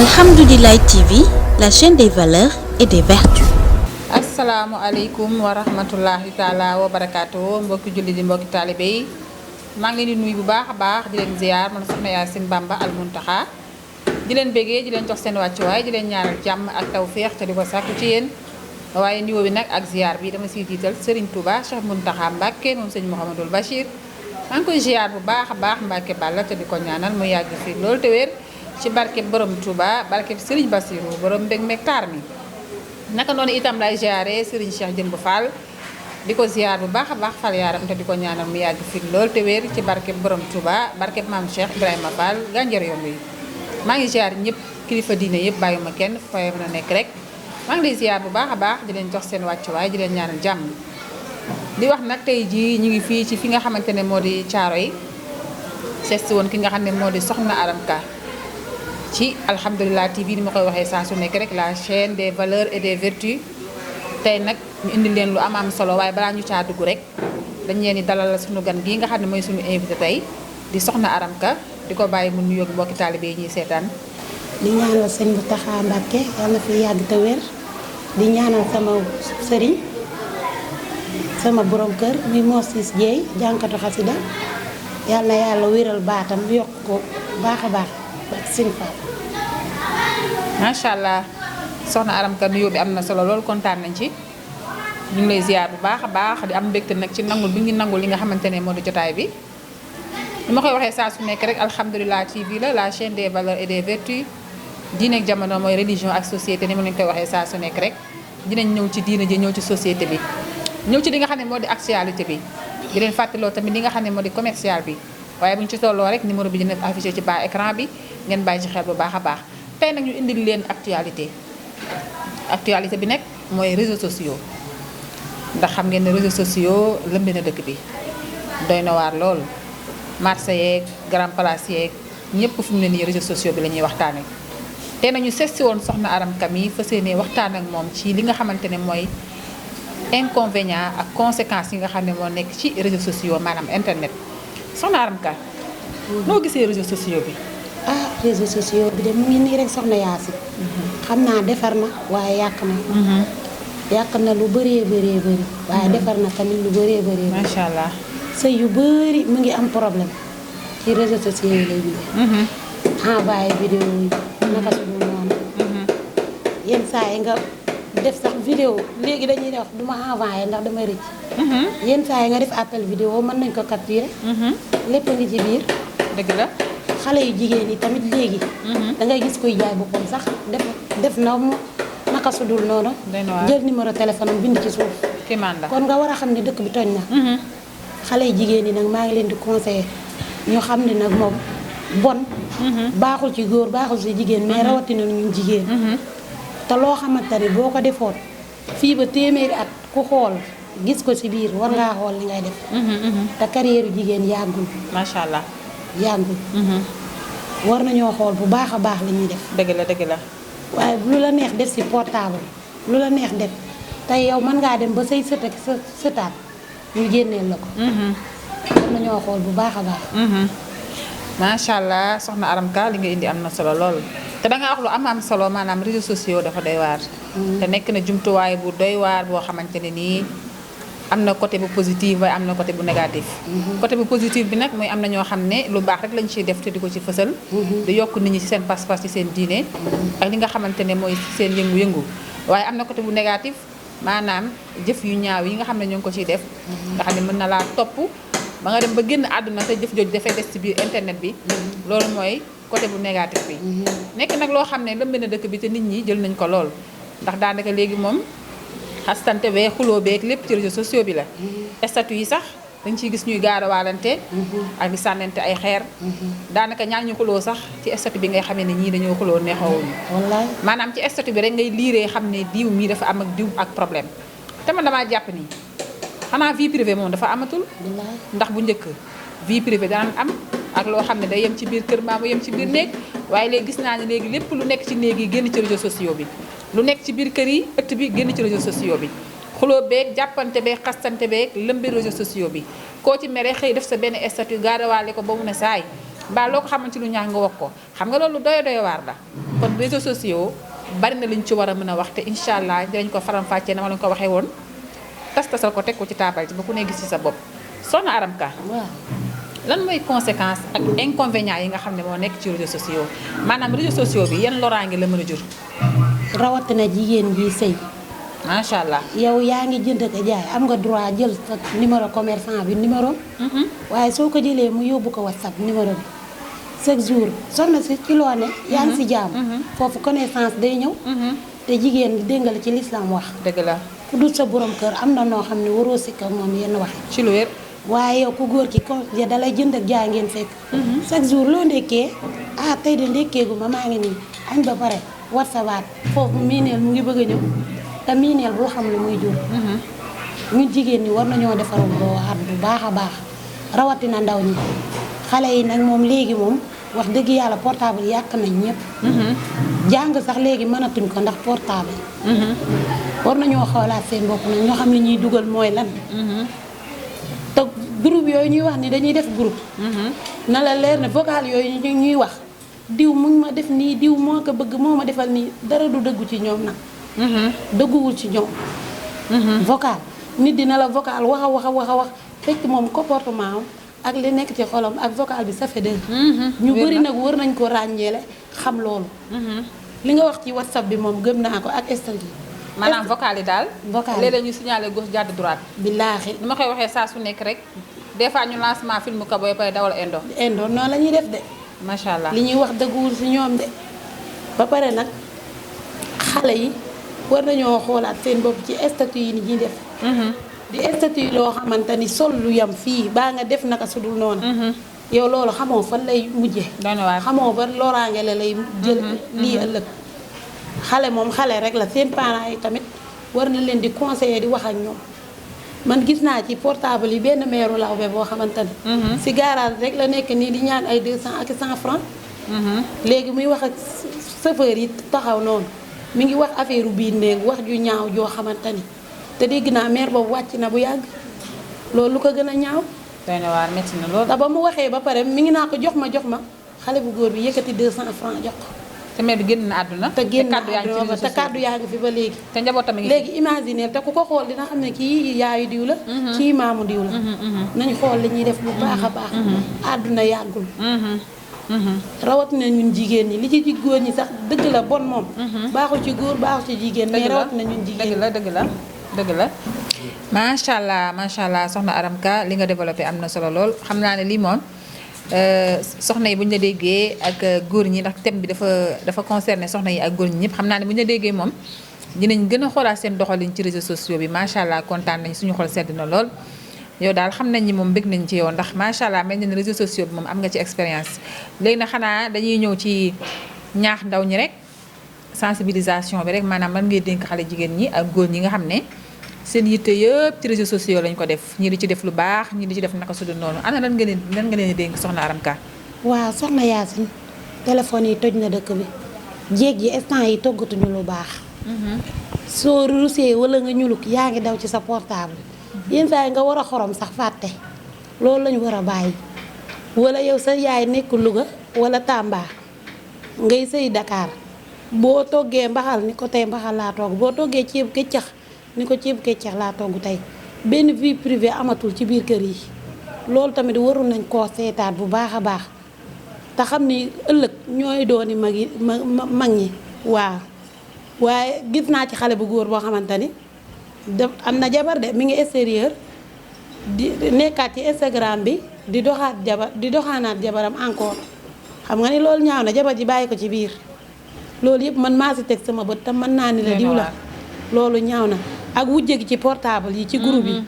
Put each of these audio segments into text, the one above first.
Alhamdoulilah TV, la chaîne des valeurs et des vertus. Asalaamaaleykum wa rahmatullahi taala wa barakaatu mbokki julli di mbokki taalibe yi maa ngi leen di nuyu bu baax a baax di leen ziar man soxna Yacine Bamba Al Muntaxa di leen béggee di leen jox seen wàccuwaay di leen ñaanal jàmm ak tawféex te di ko sàkku ci yéen waaye niveau bi nag ak ziar bi dama siy jiital Serigne Touba Cheikh Muntaxa Mbàkke moom sëñ Mouhamadul Bachir maa ngi koy ziar bu baax a baax Mbàkke Balla te di ko ñaanal mu yàgg fi loolu te wér ci barke borom Touba barke Serigne Bassirou borom mbég meeg taar mi naka noonu itam lay ziare Serigne Cheikh Jëmb Fall di ko ziar bu baax a baax fal yaaram te di ko ñaanal mu yàgg fi lool te wér ci barke borom Touba barke maam Cheikh Ibrahima Fall gànjar yoon wi maa ngi ziar ñëpp kilifa diine yëpp bàyyuma kenn fay mën a nekk rek maa ngi lay ziar bu baax a baax di leen jox seen wàccuwaay di leen ñaanal jàmm di wax nag tey jii ñu ngi fii ci fi nga xamante ne moo di Caaroy seet si woon ki nga xam ne moo di Soxna Aram Ka ci Alhamdoulilah TV ni ma koy waxee saa su nekk rek la chaîne des valeurs et des vertus tey nag ñu indi leen lu am solo waaye balaa ñu caa dugg rek dañ leen di dalal suñu gan gii nga xam ne mooy suñu invité tey di Soxna Aram Ka di ko bàyyi mu nuyoog mbokki taalibe yi ñuy seetaan. di ñaanal sëñ Mountakha Mbacké yàlla na fi yàgg te wér di ñaanal sama sëriñ sama borom kër muy Moses Dieye jànkatu xasida yàlla na yàlla wéral baatam yokk ko baax a baax ak sëñ Fall. macha allah Soxna Aram Ka nuyoo bi am na solo loolu kontaan nañ ci ñu ngi lay ziar bu baax a baax di am mbégte nag ci nangul bi ngi nangul li nga xamante ne moo di jotaay bi. ni ma koy waxee saa su nekk rek Alhamdoulilah TV la chaîne des valeurs et des vertus diine ak jamono mooy religion ak société ni ma leen koy waxee saa su nekk rek dinañ ñëw ci diine ji ñëw ci société bi ñëw ci li nga xam ne moo di actualité bi di leen fàttaloo tamit li nga xam ne moo di commercial bi waaye bu ñu ci tolloo rek numéro bi dina affiché ci bas écran bi ngeen bàyyi ci xel bu baax a baax tey nag ñu indil leen actualité bi nag mooy réseaux sociaux ndax xam ngeen ne réseaux sociaux lëmbi na dëkk bi doy na waar lool marché yeeg grand place yeeg ñëpp fu mu ne nii réseaux sociaux bi la ñuy waxtaanee te nañu seet si woon Soxna Aram Ka mi fas yéene waxtaan ak moom ci li nga xamante ne mooy inconvénient ak conséquences yi nga xam ne moo nekk ci réseaux sociaux maanaam internet Soxna Aram Ka noo gisee réseaux sociaux bi. réseaux sociaux bi de mu ngi nii rek soxna Yacine. xam naa defar na waaye yàq na. yàq na lu bëree bëri waaye defar na tamit lu bëree bëri. macha allah. sëy yu bëri mu ngi am problème ci réseaux sociaux yi lay jógee. envoyé vidéo yi. naka su dul noonu. yenn saa yi nga def sax vidéo léegi dañuy wax du ma envoyé ndax damay rëcc. yenn saa yi nga def appel vidéo mën nañ ko capturer. lépp ngi ci biir. dëgg la. xale yu jigéen yi tamit léegi. da ngay gis kuy jaay boppam sax def na mu naka su dul noonu. jël numéro téléphone am bind ci suuf. kon nga war a xam ne dëkk bi tooñ na. xale yu jigéen yi nag maa ngi leen di conseiller ñu xam ne nag moom bon. baaxul ci góor baaxul ci jigéen mais rawatina ñun jigéen. te loo xamante ni boo ko defoon fii ba téeméeri at ku xool gis ko ci biir war ngaa xool li ngay def. te carrière jigéen yàggul. macha allah. yàggul. war nañoo xool bu baax a baax li ñuy def. dëgg la. waaye lu la neex def ci portable lu la neex def tey yow mën ngaa dem ba say sët ak sa sëtaat ñu génneel la ko. war nañoo xool bu baax a baax. macha allah Soxna Aram Ka li nga indi am na solo lool te da nga wax lu am solo maanaam réseaux sociaux dafa doy waar. te nekk na jumtuwaay bu doy waar boo xamante ne nii. am na côté bu positif waaye am na côté bu négatif. côté bu positif bi nag mooy am na ñoo xam ne lu baax rek lañ ciy def te di ko ci fësal. di yokk nit ñi ci seen pas-pas ci seen diine. ak li nga xamante ne mooy seen yëngu-yëngu. waaye am na côté bu négatif maanaam jëf yu ñaaw yi nga xam ne ñoo ngi ko ciy def. nga xam ne mën na laa topp ba nga dem ba génn àdduna te jëf jooju dafay des ci biir internet bi. loolu mooy côté bu négatif bi. nekk nag loo xam ne lëmb na dëkk bi te nit ñi jël nañ ko lool ndax daanaka léegi moom. xastante bee xuloo beeg lépp ci réseaux sociaux bi la. statut yi sax dañ ciy gis ñuy gaarawaalante. ak di sànnante ay xeer. daanaka ñaar ñu xuloo sax ci statut bi ngay xamee ne ñii dañoo xuloo neexoowuñu. wallaay maanaam ci statut bi rek ngay liiree xam ne diw mii dafa am ak diw ak problème. te man damaa jàpp ni xanaa vie privée moom dafa amatul. ndax bu njëkk vie privée daan am ak loo xam ne day yem ci biir kër mbaa mu yem ci biir néeg waaye léegi gis naa ne léegi lépp lu nekk ci néeg yi génn ci réseaux sociaux bi. lu nekk ci biir kër yi ëtt bi génn ci réseaux sociaux bi xuloo beeg jàppante beeg xastante beeg lëmbi réseaux sociaux bi koo ci mere xëy def sa benn statut gaarawaale ko ba mu ne saay mbaa loo ko xamante lu ñaax nga wax ko xam nga loolu doy waar la kon réseaux sociaux bari na luñ ci war a mën a wax te incha allah dinañ ko faram-fàccee na ma lañ ko waxee woon tasal ko teg ko ci taabal ci ba ku ne gis ci sa bopp soxna Aram Ka waaw lan mooy conséquence ak inconvénients yi nga xam ne moo nekk ci réseaux sociaux maanaam réseaux sociaux bi yan loraange la mën a jur rawatina jigéen ji sëy macha allah yow yaa ngi jënd ak jaay am nga droit jël sa numéro commerçant bi numéro waaye soo ko jëlee mu yóbbu ko WhatsApp numéro bi chaque jour soxna si ci loo ne yaa ngi si jaam foofu connaissance day ñëw te jigéen ñi dégg nga la ci lislaam wax dëgg la ku dul sa borom kër am na noo xam ne waroo sikk ak moom yenn wax ci lu wér waaye yow ku góor ki ko dalay jënd ak jaay ngeen fekk chaque jour loo ndekkee tey de ndekkeegu ma maa ngi nii añ ba pare WhatsApp foofu miineel mu ngi bëgg a ñëw te miineel boo xam ne muy jur ñun jigéen ñi war nañoo defaral loo at bu baax a baax rawatina ndaw ñi xale yi nag moom léegi moom wax dëgg yàlla portable yàq nañ ñëpp jàng sax léegi mënatuñ ko ndax portable war nañoo xoolaat seen bopp nag ñoo xam ne ñuy dugal mooy lan te groupe yooyu ñuy wax ni dañuy def groupe na la leer ne vocal yooyu ñuy wax diw mu ngi ma def nii diw moo ko bëgg moo ma defal nii dara du dëggu ci ñoom nag dëgguwul ci ñoom vocal nit dina la vocal wax a wax fekk moom comportement am ak li nekk ci xolam ak vocal bi ça fait deux ñu bëri nag war nañ ko ràññeele xam loolu li nga wax ci WhatsApp bi moom gëm naa ko ak statut maanaam vocal yi daal vocal léeg-léeg ñu signalé gauche jàdd droite billaahi ni ma koy waxee saa su nekk rek des fois ñu lancement film ka booy pare dawal indo noonu la ñuy def de macha allah li ñuy wax dëgguwul si ñoom de ba pare nag xale yi war nañoo xoolaat seen bopp ci statut yi ni ñuy def di statut yi loo xamante ni sol lu yam fii baa nga def naka sudul noonu yow loolu xamoo fan lay mujje xamoo ba loraange la lay jël lii ëllëg xale moom xale rek la seen parents yi tamit war na leen di conseiller di wax ak ñoom man gis naa ci portable yi benn meeru lawbe boo xamante ni si garage rek la nekk nii di ñaan ay 200 ak 100 francs léegi muy wax ak chauffeur yi taxaw noonu mi ngi wax affaire biir néeg wax ju ñaaw joo xamante ni te dégg naa maire boobu wàcc na bu yàgg loolu lu ko gën a ñaaw doy na waar métti na loolu te ba mu waxee ba pare mi ngi naa ko jox ma xale bu góor bi yëkkati 200 francs jox ko te maire bi génn na àdduna te génn na àdduna te kàddu yaa ngi fi ba léegi te njabootam ngi léegi imaginer te ku ko xool dina xam ne kii yaayu diw la kii maamu diw la nañ xool li ñuy def bu baax a baax àdduna yàggul rawatina ñun jigéen ñi li ci góor ñi sax dëgg la bon moom baaxul ci góor baaxul ci jigéen mais rawatina ñun jigéen dëgg la macha allah soxna Aram Ka li nga développé am na solo lool xam naa ne lii moom soxna yi bu ñu la déggee ak góor ñi ndax thème bi dafa concerné soxna yi ak góor ñi ñëpp xam naa ne bu ñu la déggee moom dinañ gën a xoolaat seen doxalin ci réseaux sociaux bi macha allah kontaan nañ suñu xol sedd na lool yow daal xam nañ ni moom bëgg nañ ci yow ndax macha allah mel na ne réseaux sociaux bi moom am nga ci expérience léegi nag xanaa dañuy ñëw ci ñaax ndaw ñi rek sensibilisation bi rek maanaam man ngay dénk xale jigéen ñi ak góor ñi nga xam ne seen yitte yëpp ci réseaux sociaux lañ ko def ñii di ci def lu baax ñii di ci def naka su dul noonu ana lan nga leen dénk soxna Aram Ka waaw soxna Yacine téléphone yi toj na dëkk bi jéeg yi instant yi toggatuñu lu baax soo rusee wala nga ñuluk yaa ngi daw ci sa portable yenn saa yi nga war a xorom sax fàtte loolu lañu war a bàyyi wala yow sa yaay nekk Louga wala Tamba ngay sëy Dakar boo toggee mbaxal ni ko tey mbaxal laa togg boo toggee ceeb këccax ni ko ceeb këccax laa togg tey benn vie privée amatul ci biir kër yi loolu tamit warul nañ koo seetaat bu baax a baax te xam ni ëllëg ñooy dooni mag ñi waaw waaye gis naa ci xale bu góor boo xamante ni am na jabar de mi ngi extérieur di nekkaat ci Instagram bi di doxaanaat jabaram encore xam nga ni loolu ñaaw na jabar ji bàyyi ko ci biir loolu yëpp man maa si teg sama bët te mën naa ni la diw la loolu ñaaw na ak wujje gi ci portable yi ci groupe yi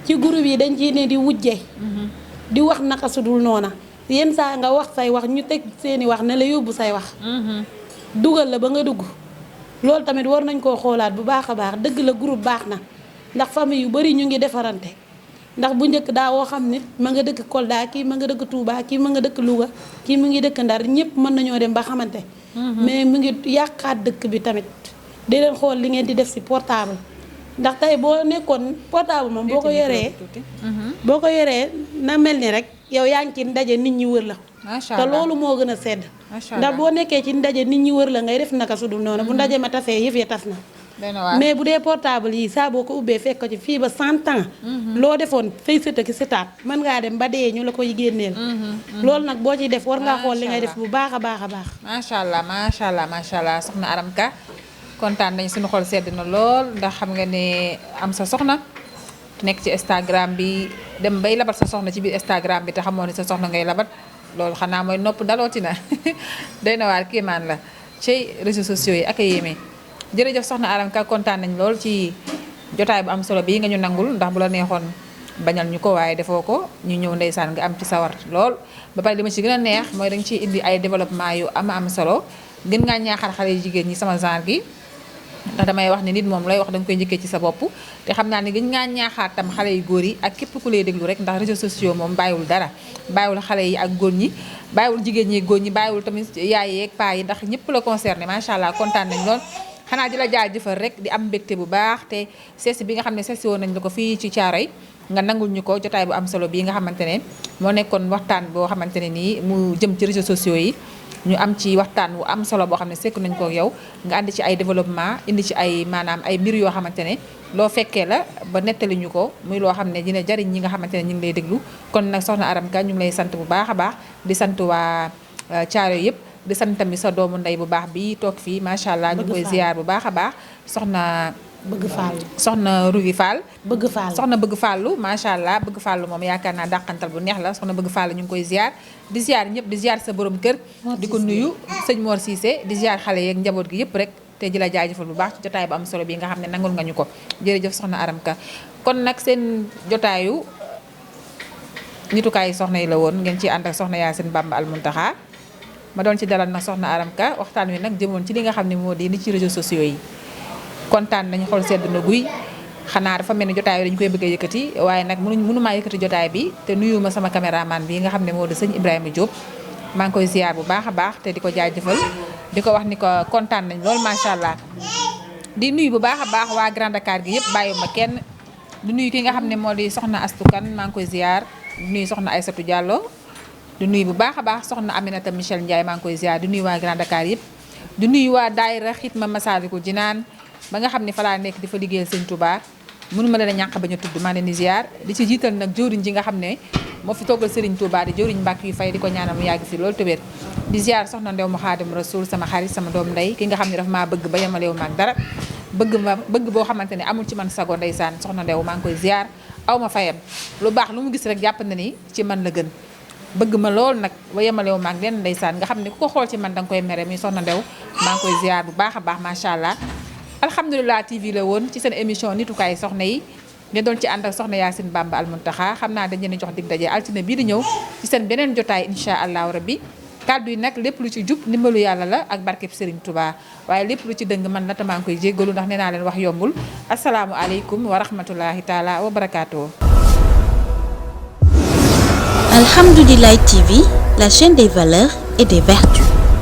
ci groupe yi dañ ci ne di wujje di wax naka sudul noona yenn saa nga wax say wax ñu teg seeni wax ne la yóbbu say wax dugal la ba nga dugg loolu tamit war nañ koo xoolaat bu baax a baax dëgg la groupe baax na ndax famille yu bari ñu ngi defarante ndax bu njëkk daa woo xam nit ma nga dëkk Kolda kii ma nga dëkk Touba kii ma nga dëkk Louga kii mu ngi dëkk Ndar ñëpp mën nañoo dem ba xamante mais mu ngi yàqaat dëkk bi tamit di leen xool li ngeen di def ci portable ndax tey boo nekkoon portable moom boo ko yoree na mel ni rek yow yaa ngi ci ndaje nit ñi wër la. macha te allah loolu moo gën a sedd. macha ndax allah boo nekkee ci ndaje nit ñi wër la ngay def naka su dul noonu bu ndaje ma tasee yëf ya tas na. mais bu dee portable yi saa boo ko ubbee fekk ko ci fii ba 100 ans. loo defoon fay sët ak sëtaat mën ngaa dem ba dee ñu la koy génneel. loolu nag boo ciy def war ngaa xool li ngay def bu baax a baax a baax. macha allah macha allah macha allah soxna Aram Ka kontaan nañ suñu xol sedd na lool ndax xam nga ne am sa soxna nekk ci Instagram bi dem bay labat sa soxna ci biir Instagram bi te xamoo ne sa soxna ngay labat loolu xanaa mooy nopp dalooti na day na waar kéemaan la ci réseaux sociaux yi ak a yéeme. jërëjëf soxna Aram Ka kontaan nañ lool ci jotaay bu am solo bii nga ñu nangul ndax bu la neexoon bañal ñu ko waaye defoo ko ñu ñëw ndeysaan nga am ci sawar lool ba pare li ma ci gën a neex mooy danga ciy indi ay développement yu am solo gën ngaa ñaaxal xale yu jigéen ñi sama genre gi ndax damay wax ne nit moom lay wax danga koy njëkkee ci sa bopp te xam naa ne gën ngaa ñaaxaat tam xale yu góor yi ak képp ku lay déglu rek ndax réseaux sociaux moom bàyyiwul dara bàyyiwul xale yi ak góor ñi bàyyiwul jigéen ñi góor ñi bàyyiwul tamit yaay yeeg paa yi ndax ñëpp la concerné macha allah kontaan nañ lool xanaa di la jaajëfal rek di am mbégte bu baax te seesi bi nga xam ne seesi woon nañ la ko fii ci Thiaroye nga nangul ñu ko jotaay bu am solo bii nga xamante ne moo nekkoon waxtaan boo xamante ne nii mu jëm ci réseaux sociaux yi ñu am ci waxtaan wu am solo boo xam ne sekk nañ ko yow nga andi ci ay développement indi ci ay maanaam ay mbir yoo xamante ne loo fekkee la ba nettali ñu ko muy loo xam ne dina jariñ ñi nga xamante ne ñu ngi lay déglu kon nag soxna Aram Ka ñu ngi lay sant bu baax a baax di sant waa Thiaroye yëpp di sant tamit sa doomu ndey bu baax bi toog fii macha allah ñu koy ziar bu baax a baax soxna bëgg Fall soxna Rugi Fall bëgg Fall soxna bëgg Fallu macha allah bëgg Fallu moom yaakaar naa dàqantal bu neex la soxna bëgg Fall ñu ngi koy ziar di ziar ñëpp di ziar sa borom kër di ko nuyu sëñ Mor Cissé di ziar xale yeeg njaboot gi yëpp rek te ji la jaajëfal bu baax ci jotaay bu am solo bi nga xam ne nangul nga ñu ko jërëjëf soxna Aram Ka kon nag seen jotaayu nitukaay soxna yi la woon ngeen ciy ànd ak soxna Yacine Bamba Al Muntaxa ma doon ci dalal nag soxna Aram Ka waxtaan wi nag jëmoon ci li nga xam ne moo di ni ci réseaux sociaux yi kontaan nañu xool sedd na guy xanaa dafa mel ni jotaay bi dañu koy bëgg a yëkkati waaye nag mënumaa yëkkati jotaay bi te nuyu ma sama caméraman bi nga xam ne moo di sëñ Ibrahima Diop maa ngi koy ziar bu baax a baax te di ko jaajëfal di ko wax ni ko kontaan nañ lool macha allah di nuyu bu baax a baax waa Grand Dakar gi yëpp bàyyiwuma kenn di nuyu ki nga xam ne moo di soxna Astou Kane maa ngi koy ziar di nuyu soxna Aïssatou Diallo di nuyu bu baax a baax soxna Aminata Michel Ndiaye maa ngi koy ziar di nuyu waa Grand Dakar yëpp di nuyu waa daayira Xitma Masaalikul Jinaan ba nga xam ne fa laa nekk di fa liggéeyal sëñ Touba mënuma leen a ñàkk bañ a tudd maa leen di ziar di ci jiital nag jëwriñ ji nga xam ne moo fi toggal Serigne Touba di jëwriñ mbàkk yu fay di ko ñaanal mu yàgg fi loolu tëbéer di ziar soxna Ndew mu Xaadim Rasul sama xarit sama doom ndey ki nga xam ne dafa maa bëgg ba yemalewu maag dara bëgg boo xamante ne amul ci man sago ndeysaan soxna Ndew maa ngi koy ziar aw ma fayam lu baax lu mu gis rek jàpp na ni ci man la gën bëgg ma lool nag ba yemalewu maag leen ndeysaan nga xam ne ku ko xool ci man danga koy mere mi soxna Ndew maa ngi koy ziar bu baax a baax macha allah alhamdulilah TV la woon ci seen émission nitukaay soxna yi ngeen doon ci ànd ak soxna Yacine Bamba Al Muntaxa xam naa dañ leen jox dig daje altine bii di ñëw ci seen beneen jotaay incha allahu rabbi kàddu yi nag lépp lu ci jub ndimbalu yàlla la ak barkeb Serigne Touba waaye lépp lu ci dëng man la tamaa ngi koy jéggalu ndax nee naa leen wax yombul asalaamualeykum wa rahmatullahi taala wa barakaatu. Alhamdoulilah TV, la chaîne des valeurs et des vertus.